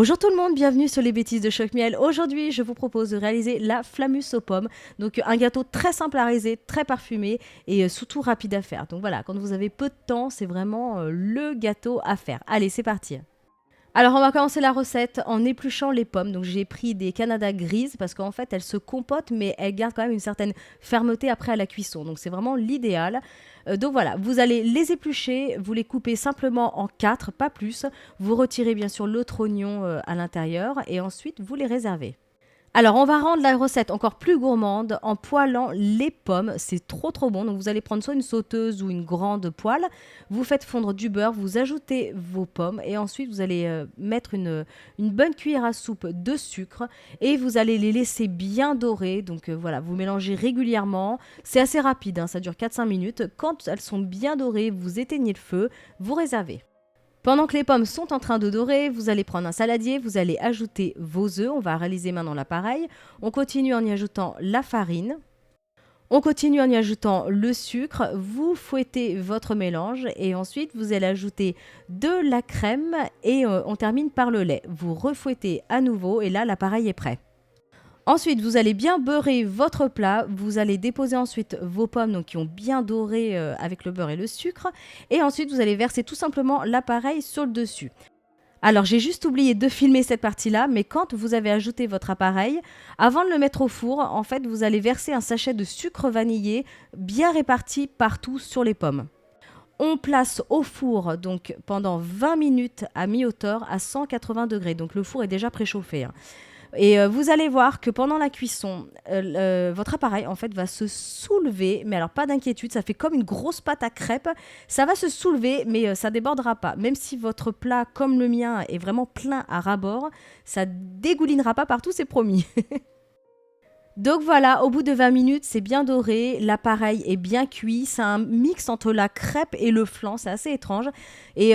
Bonjour tout le monde, bienvenue sur les bêtises de Choc Miel. Aujourd'hui, je vous propose de réaliser la flammus aux pommes. Donc un gâteau très simple à réaliser, très parfumé et surtout rapide à faire. Donc voilà, quand vous avez peu de temps, c'est vraiment le gâteau à faire. Allez, c'est parti. Alors on va commencer la recette en épluchant les pommes. Donc j'ai pris des Canada grises parce qu'en fait elles se compotent mais elles gardent quand même une certaine fermeté après à la cuisson. Donc c'est vraiment l'idéal. Donc voilà, vous allez les éplucher, vous les coupez simplement en 4, pas plus. Vous retirez bien sûr l'autre oignon à l'intérieur et ensuite vous les réservez. Alors, on va rendre la recette encore plus gourmande en poêlant les pommes. C'est trop bon. Donc, vous allez prendre soit une sauteuse ou une grande poêle. Vous faites fondre du beurre, vous ajoutez vos pommes et ensuite vous allez mettre une bonne cuillère à soupe de sucre et vous allez les laisser bien dorer. Donc, voilà, vous mélangez régulièrement. C'est assez rapide, hein, ça dure 4-5 minutes. Quand elles sont bien dorées, vous éteignez le feu, vous réservez. Pendant que les pommes sont en train de dorer, vous allez prendre un saladier, vous allez ajouter vos œufs. On va réaliser maintenant l'appareil. On continue en y ajoutant la farine. On continue en y ajoutant le sucre. Vous fouettez votre mélange et ensuite vous allez ajouter de la crème et on termine par le lait. Vous refouettez à nouveau et là l'appareil est prêt. Ensuite, vous allez bien beurrer votre plat. Vous allez déposer ensuite vos pommes donc, qui ont bien doré avec le beurre et le sucre. Et ensuite, vous allez verser tout simplement l'appareil sur le dessus. Alors, j'ai juste oublié de filmer cette partie-là, mais quand vous avez ajouté votre appareil, avant de le mettre au four, en fait, vous allez verser un sachet de sucre vanillé bien réparti partout sur les pommes. On place au four donc pendant 20 minutes à mi-hauteur à 180 degrés. Donc, le four est déjà préchauffé, hein. Et vous allez voir que pendant la cuisson, votre appareil en fait va se soulever, mais alors pas d'inquiétude, ça fait comme une grosse pâte à crêpes, ça va se soulever mais ça débordera pas. Même si votre plat comme le mien est vraiment plein à ras-bord, ça dégoulinera pas partout, c'est promis. Donc voilà, au bout de 20 minutes, c'est bien doré, l'appareil est bien cuit, c'est un mix entre la crêpe et le flan, c'est assez étrange. Et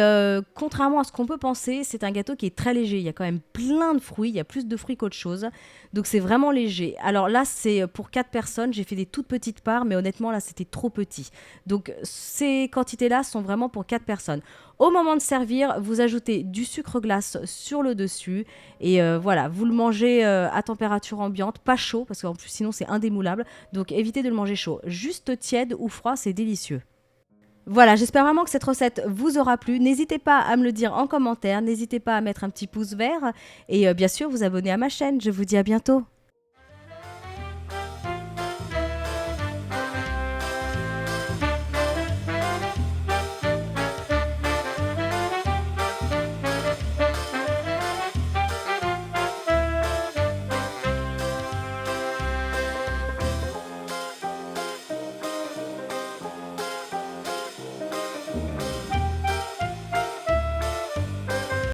contrairement à ce qu'on peut penser, c'est un gâteau qui est très léger, il y a quand même plein de fruits, il y a plus de fruits qu'autre chose, donc c'est vraiment léger. Alors là, c'est pour 4 personnes, j'ai fait des toutes petites parts, mais honnêtement là, c'était trop petit. Donc ces quantités-là sont vraiment pour 4 personnes. Au moment de servir, vous ajoutez du sucre glace sur le dessus et voilà, vous le mangez à température ambiante, pas chaud parce qu'en plus sinon c'est indémoulable. Donc évitez de le manger chaud. Juste tiède ou froid, c'est délicieux. Voilà, j'espère vraiment que cette recette vous aura plu. N'hésitez pas à me le dire en commentaire, n'hésitez pas à mettre un petit pouce vert et bien sûr vous abonner à ma chaîne. Je vous dis à bientôt.